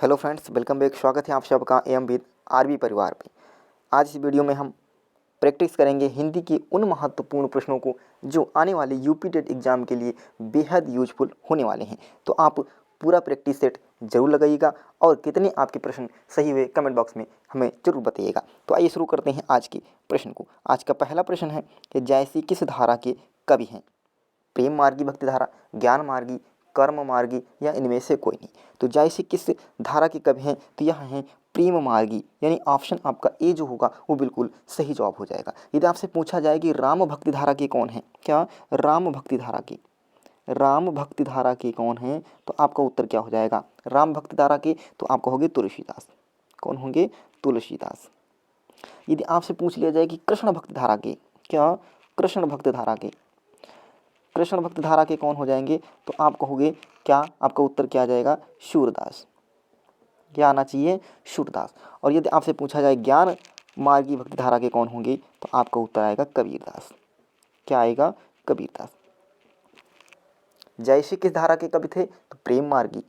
Hello friends, welcome back. स्वागत है आप सबका एम विद आरबी परिवार पे। आज इस वीडियो में हम प्रैक्टिस करेंगे हिंदी के उन महत्वपूर्ण प्रश्नों को जो आने वाले यूपी टेट एग्जाम के लिए बेहद यूजफुल होने वाले हैं। तो आप पूरा प्रैक्टिस सेट जरूर लगाइएगा और कितने आपके प्रश्न सही हुए कमेंट बॉक्स में हमें जरूर बताइएगा। तो आइए शुरू करते हैं आज के प्रश्न को। आज का पहला प्रश्न है कि जैसी किस धारा के कवि हैं? प्रेम मार्गी भक्ति धारा, ज्ञान मार्गी, कर्म मार्गी या इनमें से कोई नहीं। तो जैसे किस धारा के कवि हैं? तो यह हैं प्रेम मार्गी, यानी ऑप्शन आपका ए जो होगा वो बिल्कुल सही जवाब हो जाएगा। यदि आपसे पूछा जाए कि राम भक्ति धारा के कौन है, क्या राम भक्ति धारा के कौन हैं, तो आपका उत्तर क्या हो जाएगा? राम भक्ति धारा के तो आप कहोगे तुलसीदास। कौन होंगे? तुलसीदास। यदि आपसे पूछ लिया जाए कि कृष्ण भक्ति धारा के, क्या कृष्ण भक्ति धारा के कौन हो जाएंगे, तो आप कहोगे क्या? आपका उत्तर क्या आ जाएगा? सूरदास। क्या आना चाहिए? सूरदास। और यदि आपसे पूछा जाए ज्ञान मार्गी भक्ति धारा के कौन होंगे, तो आपका उत्तर आएगा कबीरदास। क्या आएगा? कबीरदास। जैसे किस धारा के कवि थे? तो प्रेम मार्गी।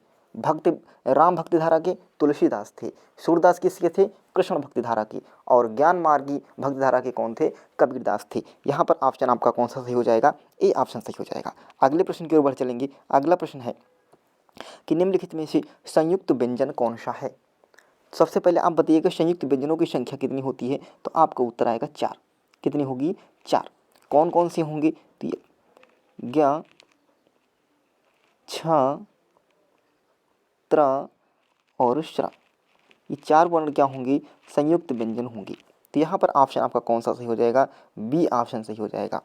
राम भक्ति धारा के तुलसीदास थे। सूरदास किसके थे? कृष्ण भक्ति धारा के। और ज्ञान मार्गी भक्ति धारा के कौन थे? कबीरदास थे। यहाँ पर ऑप्शन आपका कौन सा सही हो जाएगा? ए ऑप्शन सही हो जाएगा। अगले प्रश्न की ओर बढ़ चलेंगे। अगला प्रश्न है कि निम्नलिखित में से संयुक्त व्यंजन कौन सा है? सबसे पहले आप बताइएगा संयुक्त व्यंजनों की संख्या कितनी होती है, तो आपका उत्तर आएगा 4। कितनी होगी? 4। कौन कौन से होंगे? तो ये ज्ञ, छ, त्र और श्र, ये 4 वर्ण क्या होंगे? संयुक्त व्यंजन होंगे। तो यहाँ पर ऑप्शन आपका कौन सा सही हो जाएगा? बी ऑप्शन सही हो जाएगा।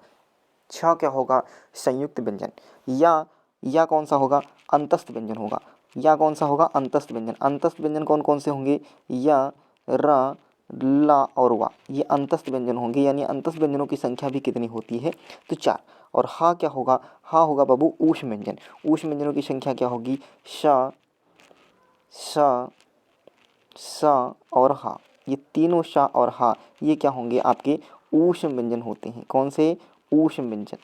छ क्या होगा? संयुक्त व्यंजन। या कौन सा होगा? अंतस्थ व्यंजन होगा। या कौन सा होगा? अंतस्थ व्यंजन। अंतस्थ व्यंजन कौन कौन से होंगे? य, र, ला और वा, ये अंतस्थ व्यंजन होंगे। यानी अंतस्थ व्यंजनों की संख्या भी कितनी होती है? तो 4। और हा क्या होगा? हा होगा बाबू ऊष्म व्यंजन। ऊष्म व्यंजनों की संख्या क्या होगी? श, स, स और हा, ये तीनों श और हा ये क्या होंगे? आपके ऊष्म व्यंजन होते हैं। कौन से? ऊष्म व्यंजन।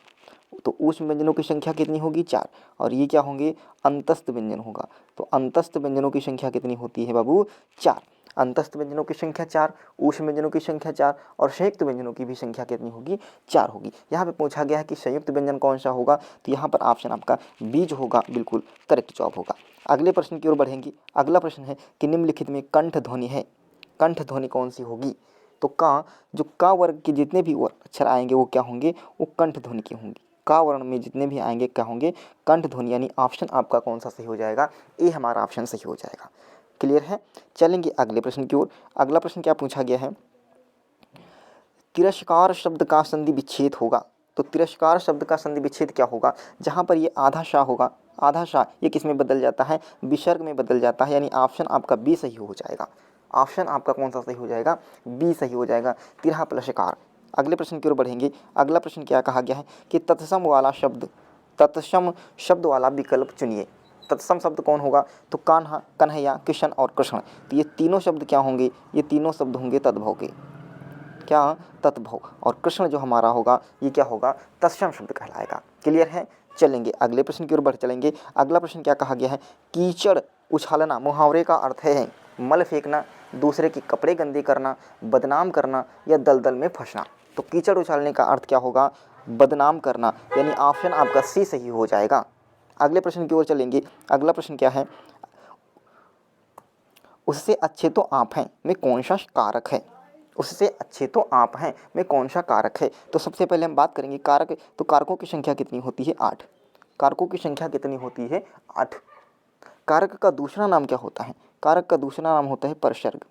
तो ऊष्म व्यंजनों की संख्या कितनी होगी? 4। और ये क्या होंगे? अंतस्थ व्यंजन होगा। तो अंतस्थ व्यंजनों की संख्या कितनी होती है बाबू? 4। अंतस्थ व्यंजनों की संख्या 4, ऊष्म व्यंजनों की संख्या 4 और संयुक्त व्यंजनों की भी संख्या कितनी होगी? 4 होगी। यहाँ पे पूछा गया है कि संयुक्त व्यंजन कौन सा होगा, तो यहाँ पर ऑप्शन आपका बी जो होगा बिल्कुल करेक्ट जवाब होगा। अगले प्रश्न की ओर बढ़ेंगे। अगला प्रश्न है कि निम्नलिखित में कंठ ध्वनि है, कंठ ध्वनि कौन सी होगी? तो जो का वर्ग के जितने भी अक्षर आएंगे वो क्या होंगे? वो कंठ ध्वनि के होंगे। का वर्ण में जितने भी आएंगे क्या होंगे? कंठ ध्वनि। यानी ऑप्शन आपका कौन सा सही हो जाएगा? ए हमारा ऑप्शन सही हो जाएगा। क्लियर है? चलेंगे अगले प्रश्न की ओर। अगला प्रश्न क्या पूछा गया है? तिरस्कार शब्द का संधि विच्छेद होगा। तो तिरस्कार शब्द का संधि विच्छेद क्या होगा? जहाँ पर ये आधा शाह होगा, आधा शाह ये किस में बदल जाता है? विसर्ग में बदल जाता है। यानी ऑप्शन आपका बी सही हो जाएगा। ऑप्शन आपका कौन सा सही हो जाएगा? बी सही हो जाएगा। तिरहा प्लसकार। अगले प्रश्न की ओर बढ़ेंगे। अगला प्रश्न क्या कहा गया है कि तत्सम शब्द वाला विकल्प चुनिए। तत्सम शब्द कौन होगा? तो कान्हा, कन्हैया, किशन और कृष्ण। तो ये तीनों शब्द क्या होंगे? ये तीनों शब्द होंगे तद्भव के। क्या? तद्भव। और कृष्ण जो हमारा होगा ये क्या होगा? तत्सम शब्द कहलाएगा। क्लियर है? चलेंगे अगले प्रश्न की ओर बढ़ चलेंगे। अगला प्रश्न क्या कहा गया है? कीचड़ उछालना मुहावरे का अर्थ है मल फेंकना, दूसरे के कपड़े गंदे करना, बदनाम करना या दलदल में फंसना। तो कीचड़ उछालने का अर्थ क्या होगा? बदनाम करना। यानी ऑप्शन आपका सी सही हो जाएगा। अगले प्रश्न की ओर चलेंगे। अगला प्रश्न क्या है? उससे अच्छे तो आप हैं में कौन सा कारक है? उससे अच्छे तो आप हैं में कौन सा कारक है? तो सबसे पहले हम बात करेंगे कारक। तो कारकों की संख्या कितनी होती है? 8। कारकों की संख्या कितनी होती है? 8। कारक का दूसरा नाम क्या होता है? कारक का दूसरा नाम होता है परसर्ग।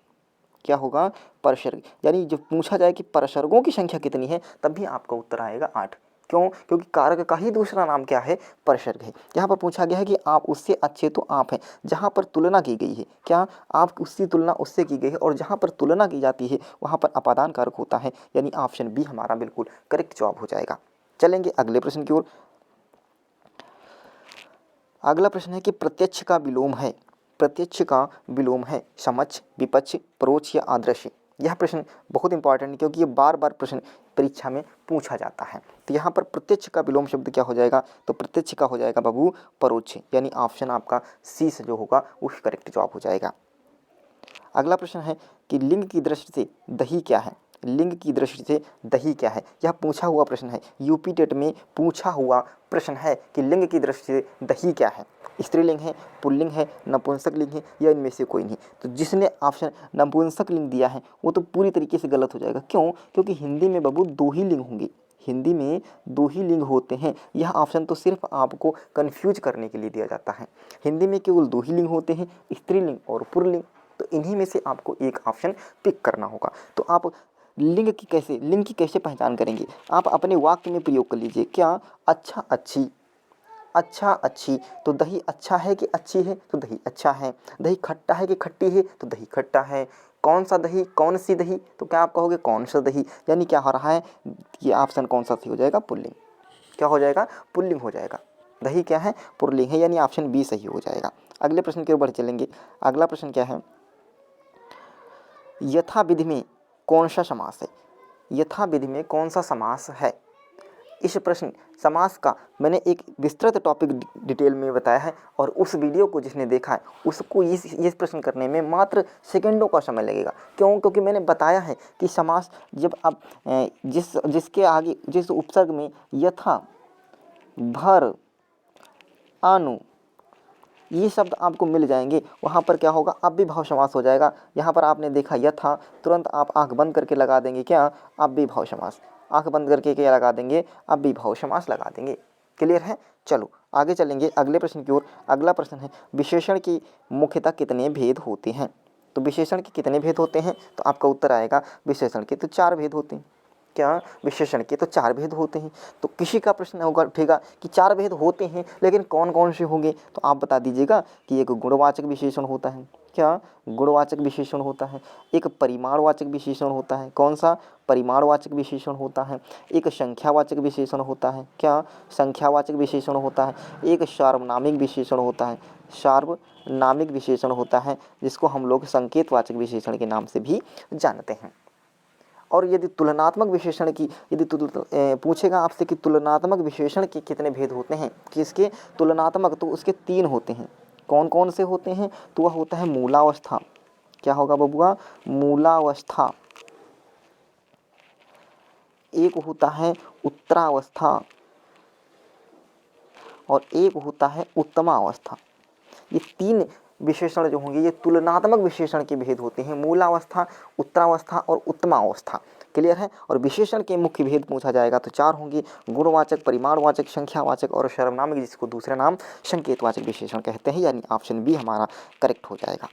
क्या होगा? परसर्ग। यानी जब पूछा जाए कि परसर्गों की संख्या कितनी है, तब भी आपका उत्तर आएगा 8। क्यों? क्योंकि कारक का ही दूसरा नाम क्या है? परसर्ग है। यहाँ पर पूछा गया है कि आप उससे अच्छे तो आप हैं, जहाँ पर तुलना की गई है। क्या? आप उसकी तुलना उससे की गई है और जहाँ पर तुलना की जाती है वहाँ पर अपादान कारक होता है। यानी ऑप्शन बी हमारा बिल्कुल करेक्ट जवाब हो जाएगा। चलेंगे अगले प्रश्न की ओर। अगला प्रश्न है कि प्रत्यक्ष का विलोम है। प्रत्यक्ष का विलोम है समक्ष, विपक्ष, परोक्ष या अदृश्य। यह प्रश्न बहुत इंपॉर्टेंट है क्योंकि ये बार बार प्रश्न परीक्षा में पूछा जाता है। तो यहाँ पर प्रत्यक्ष का विलोम शब्द क्या हो जाएगा, तो प्रत्यक्ष का हो जाएगा बाबू परोक्ष, यानी ऑप्शन आपका सी से जो होगा वो करेक्ट जवाब हो जाएगा। अगला प्रश्न है कि लिंग की दृष्टि से दही क्या है, लिंग की दृष्टि से दही क्या है। यह पूछा हुआ प्रश्न है, यूपी टेट में पूछा हुआ प्रश्न है कि लिंग की दृष्टि से दही क्या है, स्त्रीलिंग है, पुल्लिंग है, नपुंसक लिंग है या इनमें से कोई नहीं। तो जिसने ऑप्शन नपुंसक लिंग दिया है वो तो पूरी तरीके से गलत हो जाएगा। क्यों? क्योंकि हिंदी में बाबू दो ही लिंग होंगे, हिंदी में दो ही लिंग होते हैं। यह ऑप्शन तो सिर्फ आपको कंफ्यूज करने के लिए दिया जाता है। हिंदी में केवल दो ही लिंग होते हैं, स्त्रीलिंग और पुल्लिंग। तो इन्हीं में से आपको एक ऑप्शन पिक करना होगा। तो आप लिंग की कैसे पहचान करेंगे, आप अपने वाक्य में प्रयोग कर लीजिए। क्या? अच्छा अच्छी, अच्छा अच्छी, तो दही अच्छा है कि अच्छी है, तो दही अच्छा है। दही खट्टा है कि खट्टी है, तो दही खट्टा है। कौन सा दही, कौन सी दही, तो क्या आप कहोगे कौन सा दही। यानी क्या हो रहा है, ये ऑप्शन कौन सा सही हो जाएगा, पुल्लिंग। क्या हो जाएगा, पुल्लिंग हो जाएगा। दही क्या है, पुल्लिंग है, यानी ऑप्शन बी सही हो जाएगा। अगले प्रश्न की ओर बढ़ चलेंगे। अगला प्रश्न क्या है, यथाविधि में कौन सा समास है, यथाविधि में कौन सा समास है। इस प्रश्न समास का मैंने एक विस्तृत टॉपिक डिटेल में बताया है और उस वीडियो को जिसने देखा है उसको इस प्रश्न करने में मात्र सेकंडों का समय लगेगा। क्यों? क्योंकि मैंने बताया है कि समास जब आप जिसके आगे जिस उपसर्ग में यथा, भर, अनु ये शब्द आपको मिल जाएंगे वहाँ पर क्या होगा, अव्ययभाव समास हो जाएगा। यहाँ पर आपने देखा यथा, तुरंत आप आंख बंद करके लगा देंगे क्या, अव्ययभाव समास। आंख बंद करके क्या लगा देंगे, अव्ययभाव समास लगा देंगे। क्लियर है? चलो आगे चलेंगे अगले प्रश्न की ओर। अगला प्रश्न है, विशेषण की मुख्यतः कितने भेद होते हैं। तो विशेषण के कितने भेद होते हैं, तो आपका उत्तर आएगा विशेषण के तो 4 भेद होते हैं। क्या? विशेषण के तो 4 भेद होते हैं। तो किसी का प्रश्न होगा उठेगा कि 4 भेद होते हैं लेकिन कौन कौन से होंगे, तो आप बता दीजिएगा कि एक गुणवाचक विशेषण होता है। क्या? गुणवाचक विशेषण होता है। एक परिमाणवाचक विशेषण होता है। कौन सा? परिमाणवाचक विशेषण होता है। एक संख्यावाचक विशेषण होता है। क्या? संख्यावाचक विशेषण होता है। एक सार्वनामिक विशेषण होता है, सार्वनामिक विशेषण होता है, जिसको हम लोग संकेतवाचक विशेषण के नाम से भी जानते हैं। और यदि तुलनात्मक विशेषण की यदि पूछेगा आपसे कि तुलनात्मक विशेषण के कितने भेद होते हैं, किसके तुलनात्मक, तो उसके 3 होते हैं। कौन कौन से होते हैं, तो वह होता है मूलावस्था। क्या होगा बबुआ, मूलावस्था। एक होता है उत्तरावस्था और एक होता है उत्तमावस्था। ये 3 विशेषण जो होंगे ये तुलनात्मक विशेषण के भेद होते हैं, मूलावस्था, उत्तरावस्था और उत्तमावस्था। क्लियर है? और विशेषण के मुख्य भेद पूछा जाएगा तो 4 होंगे, गुणवाचक, परिमाणवाचक, संख्यावाचक और सार्वनामिक, जिसको दूसरा नाम संकेतवाचक विशेषण कहते हैं। यानी ऑप्शन बी हमारा करेक्ट हो जाएगा।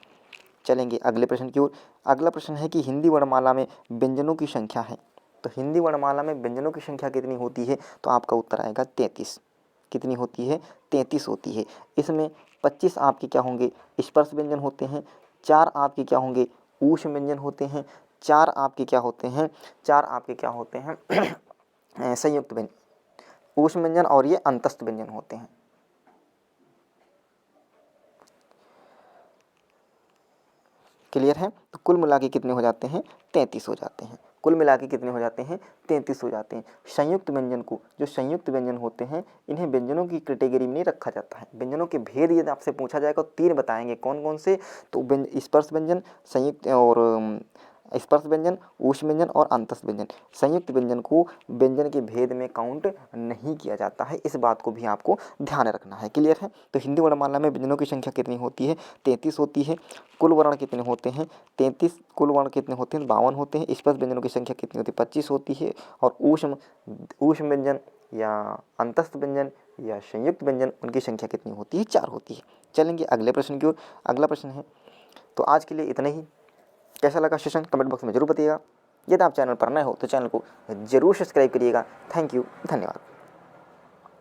चलेंगे अगले प्रश्न की ओर। अगला प्रश्न है कि हिंदी वर्णमाला में व्यंजनों की संख्या है। तो हिंदी वर्णमाला में व्यंजनों की संख्या कितनी होती है, तो आपका उत्तर आएगा 33। कितनी होती है, 33 होती है। इसमें 25 आपके क्या होंगे, स्पर्श व्यंजन होते हैं। 4 आपके क्या होंगे, ऊष्म व्यंजन होते हैं। 4 आपके क्या होते हैं, 4 आपके क्या होते हैं संयुक्त व्यंजन, ऊष्म व्यंजन और ये अंतस्थ व्यंजन होते हैं। क्लियर है? तो कुल मिला के कितने हो जाते हैं, 33 हो जाते हैं। कुल मिला के कितने हो जाते हैं, 33 हो जाते हैं। संयुक्त व्यंजन को, जो संयुक्त व्यंजन होते हैं इन्हें व्यंजनों की कैटेगरी में नहीं रखा जाता है। व्यंजनों के भेद यदि आपसे पूछा जाएगा तो 3 बताएंगे, कौन कौन से, तो स्पर्श व्यंजन, संयुक्त और स्पर्श व्यंजन, ऊष्म व्यंजन और अंतस्थ व्यंजन। संयुक्त व्यंजन को व्यंजन के भेद में काउंट नहीं किया जाता है, इस बात को भी आपको ध्यान रखना है। क्लियर है? तो हिंदी वर्णमाला में व्यंजनों की संख्या कितनी होती है, 33 होती है। कुल वर्ण कितने होते हैं, 33। कुल वर्ण कितने होते हैं, 52 होते हैं। स्पर्श व्यंजनों की संख्या कितनी होती है, 25 होती है। और ऊष्म व्यंजन या अंतस्थ व्यंजन या संयुक्त व्यंजन, उनकी संख्या कितनी होती है, 4 होती है। चलेंगे अगले प्रश्न की ओर। अगला प्रश्न है, तो आज के लिए इतना ही। कैसा लगा सेशन कमेंट बॉक्स में जरूर बताइएगा। यदि आप चैनल पर नए हो तो चैनल को जरूर सब्सक्राइब करिएगा। थैंक यू, धन्यवाद।